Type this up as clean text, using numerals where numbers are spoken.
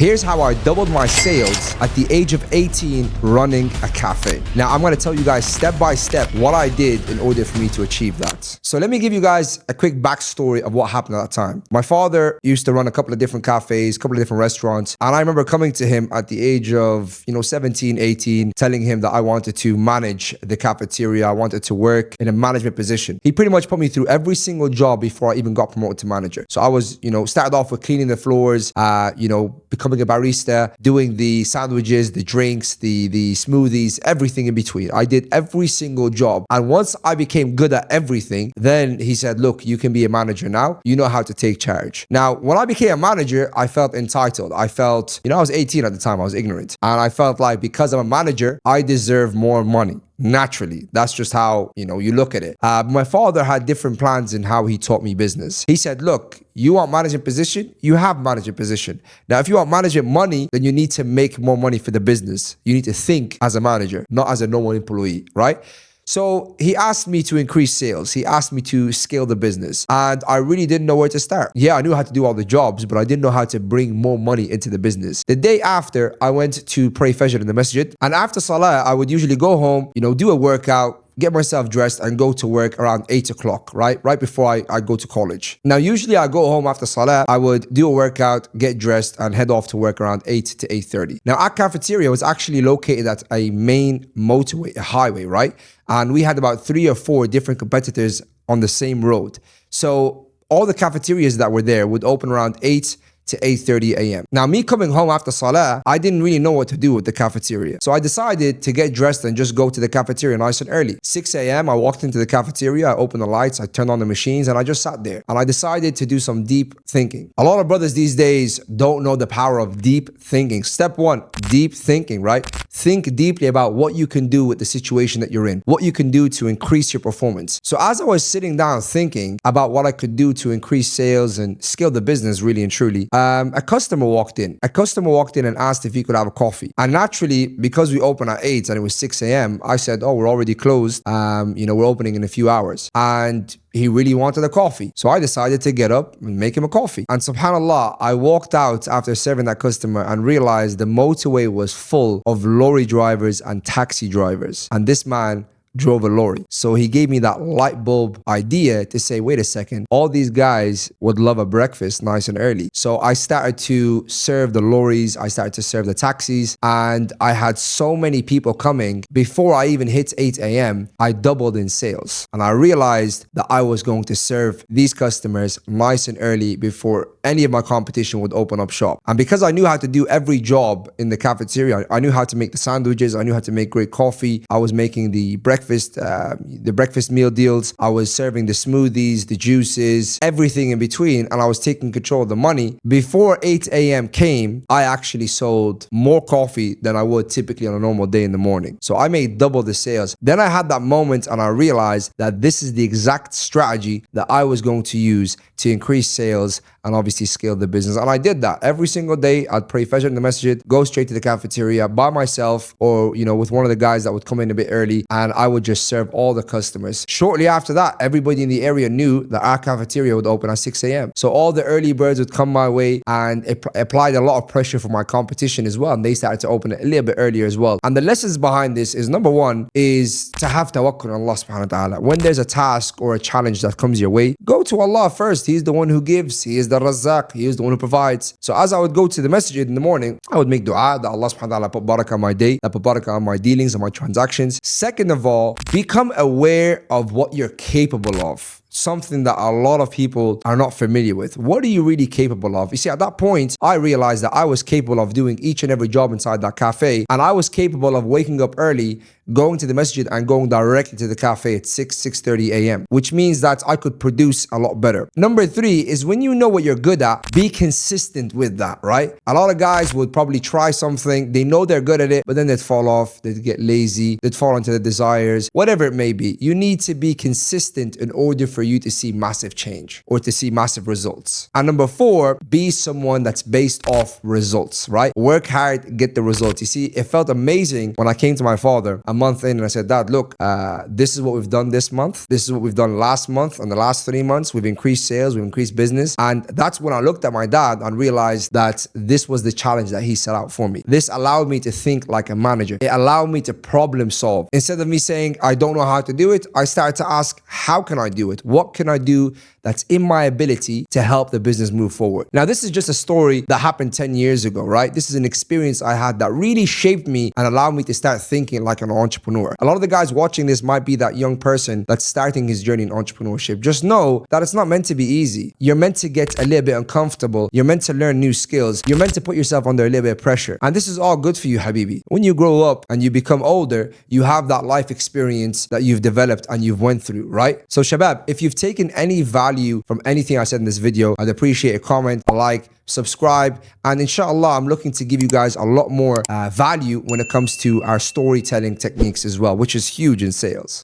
Here's how I doubled my sales at the age of 18 running a cafe. Now, I'm gonna tell you guys step by step what I did in order for me to achieve that. So let me give you guys a quick backstory of what happened at that time. My father used to run a couple of different cafes, a couple of different restaurants, and I remember coming to him at the age of 17, 18, telling him that I wanted to manage the cafeteria. I wanted to work in a management position. He pretty much put me through every single job before I even got promoted to manager. So I was, started off with cleaning the floors, becoming a barista, doing the sandwiches, the drinks, the smoothies, everything in between. I did every single job. And once I became good at everything, then he said, look, you can be a manager now. You know how to take charge. Now, when I became a manager, I felt entitled. I felt, I was 18 at the time. I was ignorant. And I felt like because I'm a manager, I deserve more money. Naturally, that's just how, you look at it. My father had different plans in how he taught me business. He said, look, you want management position? You have management position. Now, if you want management money, then you need to make more money for the business. You need to think as a manager, not as a normal employee, right? So he asked me to increase sales. He asked me to scale the business. And I really didn't know where to start. Yeah, I knew how to do all the jobs, but I didn't know how to bring more money into the business. The day after, I went to pray Fajr in the masjid. And after Salah, I would usually go home, do a workout, get myself dressed and go to work around 8 o'clock, right before I go to college. Now, usually I go home after Salah, I would do a workout, get dressed and head off to work around 8 to 8:30. Now, our cafeteria was actually located at a main motorway, a highway, right? And we had about 3 or 4 different competitors on the same road. So all the cafeterias that were there would open around 8 to 8:30 a.m. Now, me coming home after Salah, I didn't really know what to do with the cafeteria. So I decided to get dressed and just go to the cafeteria nice and early. 6 a.m., I walked into the cafeteria, I opened the lights, I turned on the machines, and I just sat there. And I decided to do some deep thinking. A lot of brothers these days don't know the power of deep thinking. Step 1, deep thinking, right? Think deeply about what you can do with the situation that you're in, what you can do to increase your performance. So as I was sitting down thinking about what I could do to increase sales and scale the business really and truly, a customer walked in. A customer walked in and asked if he could have a coffee. And naturally, because we open at 8 and it was 6 a.m., I said, oh, we're already closed. We're opening in a few hours. And he really wanted a coffee. So I decided to get up and make him a coffee. And subhanAllah, I walked out after serving that customer and realized the motorway was full of lorry drivers and taxi drivers. And this man drove a lorry. So he gave me that light bulb idea to say, wait a second, all these guys would love a breakfast nice and early. So I started to serve the lorries, I started to serve the taxis, and I had so many people coming. Before I even hit 8 a.m., I doubled in sales. And I realized that I was going to serve these customers nice and early before any of my competition would open up shop. And because I knew how to do every job in the cafeteria, I knew how to make the sandwiches, I knew how to make great coffee, I was making the breakfast meal deals, I was serving the smoothies, the juices, everything in between, and I was taking control of the money. Before 8 a.m. came, I actually sold more coffee than I would typically on a normal day in the morning. So I made double the sales. Then I had that moment and I realized that this is the exact strategy that I was going to use to increase sales and obviously scale the business. And I did that. Every single day, I'd pray Fajr in the masjid, go straight to the cafeteria by myself or, with one of the guys that would come in a bit early, and I would just serve all the customers. Shortly after that, everybody in the area knew that our cafeteria would open at 6 a.m. So all the early birds would come my way, and it applied a lot of pressure for my competition as well. And they started to open it a little bit earlier as well. And the lessons behind this is, number 1 is to have tawakkul on Allah subhanahu wa ta'ala. When there's a task or a challenge that comes your way, go to Allah first. He's the one who gives. He is the Razzaq. He is the one who provides. So as I would go to the masjid in the morning, I would make dua that Allah subhanahu wa ta'ala put barakah on my day, that put barakah on my dealings and my transactions. Second of all, become aware of what you're capable of. Something that a lot of people are not familiar with. What are you really capable of? You see, at that point, I realized that I was capable of doing each and every job inside that cafe, and I was capable of waking up early, going to the masjid and going directly to the cafe at 6:30 a.m., which means that I could produce a lot better. Number 3 is when you know what you're good at, be consistent with that, right? A lot of guys would probably try something, they know they're good at it, but then they'd fall off, they'd get lazy, they'd fall into their desires, whatever it may be. You need to be consistent in order for for you to see massive change or to see massive results. And number 4, be someone that's based off results, right? Work hard, get the results. You see, it felt amazing when I came to my father a month in and I said, Dad, look, this is what we've done this month. This is what we've done last month and the last 3 months. We've increased sales, we've increased business. And that's when I looked at my dad and realized that this was the challenge that he set out for me. This allowed me to think like a manager. It allowed me to problem solve. Instead of me saying, I don't know how to do it, I started to ask, how can I do it? What can I do that's in my ability to help the business move forward? Now, this is just a story that happened 10 years ago, right? This is an experience I had that really shaped me and allowed me to start thinking like an entrepreneur. A lot of the guys watching this might be that young person that's starting his journey in entrepreneurship. Just know that it's not meant to be easy. You're meant to get a little bit uncomfortable. You're meant to learn new skills. You're meant to put yourself under a little bit of pressure. And this is all good for you, Habibi. When you grow up and you become older, you have that life experience that you've developed and you've went through, right? So Shabab, if you've taken any value from anything I said in this video, I'd appreciate a comment, a like, subscribe, and inshallah, I'm looking to give you guys a lot more value when it comes to our storytelling techniques as well, which is huge in sales.